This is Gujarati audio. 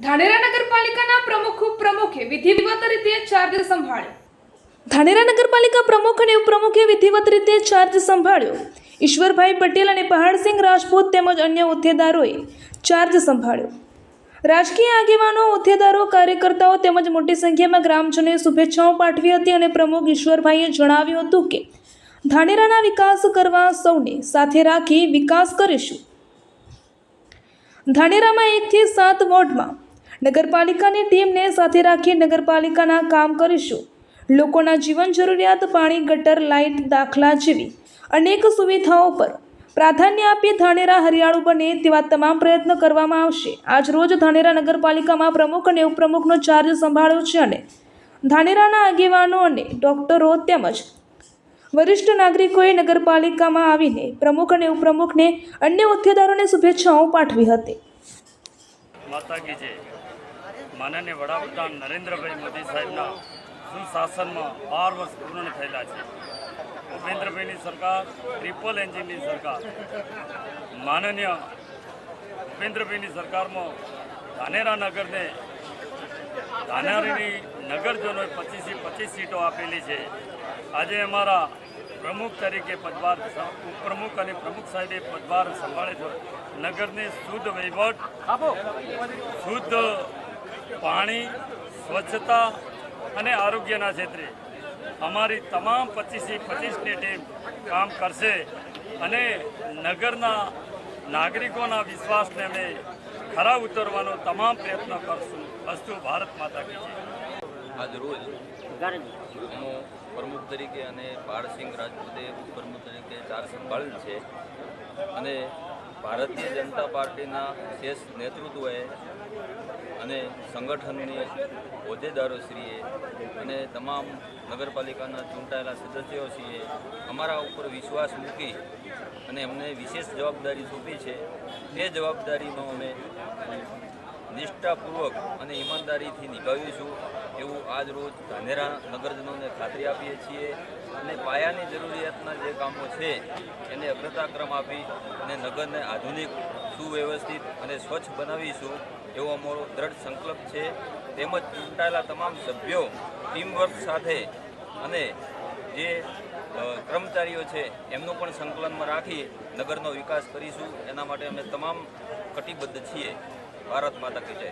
ધાનેરા નગરપાલિકાના પ્રમુખે વિધિવત રીતે ચાર્જ સંભાળ્યો. ધાનેરા નગરપાલિકા પ્રમુખ અને ઉપપ્રમુખે વિધિવત રીતે ચાર્જ સંભાળ્યો. ઈશ્વરભાઈ પટેલ અને પહાડસિંહ રાજપૂત તેમજ અન્ય હોદ્દેદારોએ ચાર્જ સંભાળ્યો. રાજકીય આગેવાનો, હોદ્દેદારો, કાર્યકર્તાઓ તેમજ મોટી સંખ્યામાં ગ્રામજનોએ શુભેચ્છાઓ પાઠવી હતી અને પ્રમુખ ઈશ્વરભાઈએ જણાવ્યું હતું કે ધાનેરાના વિકાસ કરવા સૌને સાથે રાખી વિકાસ કરીશું. ધાનેરામાં 1 થી 7 વોર્ડમાં નગરપાલિકાની ટીમને સાથે રાખી નગરપાલિકાના કામ કરીશું. લોકોના જીવન જરૂરિયાત, પાણી, ગટર, લાઇટ, દાખલા જેવી અનેક સુવિધાઓ પર પ્રાધાન્ય આપી ધાનેરા હરિયાળું બને તેવા તમામ પ્રયત્ન કરવામાં આવશે. આજ રોજ ધાનેરા નગરપાલિકામાં પ્રમુખ અને ઉપપ્રમુખનો ચાર્જ સંભાળ્યો છે અને ધાનેરાના આગેવાનો અને ડોક્ટરો તેમજ વરિષ્ઠ નાગરિકોએ નગરપાલિકામાં આવીને પ્રમુખ અને ઉપપ્રમુખને અન્ય હોદ્દેદારોને શુભેચ્છાઓ પાઠવી હતી. માતા કી જય. માનનીય વડાપ્રધાન નરેન્દ્રભાઈ મોદી સાહેબના સુશાસનમાં 12 વર્ષ પૂર્ણ થયેલા છે. ભૂપેન્દ્રભાઈની સરકાર, ટ્રિપલ એન્જિનની સરકાર, માનનીય ભૂપેન્દ્રભાઈની સરકારમાં ધાનેરા નગરને ધાનેરાની નગરજનોએ 25 સીટો આપેલી છે. આજે અમારા પ્રમુખ તરીકે પદભાર, ઉપપ્રમુખ અને પ્રમુખ સાહેબે પદભાર સંભાળે છે. નગરને શુદ્ધ વહીવટ, શુદ્ધ પાણી, સ્વચ્છતા અને આરોગ્યના ક્ષેત્રે અમારી તમામ 25ની ટીમ કામ કરશે અને નગરના નાગરિકોના વિશ્વાસને અમે ખરા ઉતરવાનો તમામ પ્રયત્નો કરશું. અસ્તુ ભારત માતા કી જય. આજ રોજ હું પ્રમુખ તરીકે અને પહાડસિંહ રાજપૂતે ઉપપ્રમુખ તરીકે ચાર્જ સંભાળ્યું છે અને ભારતીય જનતા પાર્ટીના શેષ નેતૃત્વએ અને સંગઠનની હોદ્દેદારોશ્રીએ અને તમામ નગરપાલિકાના ચૂંટાયેલા સદસ્યોશ્રીએ અમારા ઉપર વિશ્વાસ મૂકી અને અમને વિશેષ જવાબદારી સોંપી છે. તે જવાબદારીમાં અમે નિષ્ઠાપૂર્વક અને ઈમાનદારીથી નિભાવીશું એવું આજ રોજ ધાનેરા નગરજનોને ખાતરી આપીએ છીએ અને પાયાની જરૂરિયાતના જે કામો છે એને અગ્રતાક્રમ આપી અને નગરને આધુનિક, સુવ્યવસ્થિત અને સ્વચ્છ બનાવીશું એવો અમારો દ્રઢ સંકલ્પ છે. તેમજ ચૂંટાયેલા તમામ સભ્યો ટીમવર્ક સાથે અને જે કર્મચારીઓ છે એમનું પણ સંકલનમાં રાખી નગરનો વિકાસ કરીશું. એના માટે અમે તમામ કટિબદ્ધ છીએ. ભારત માતા કી જય.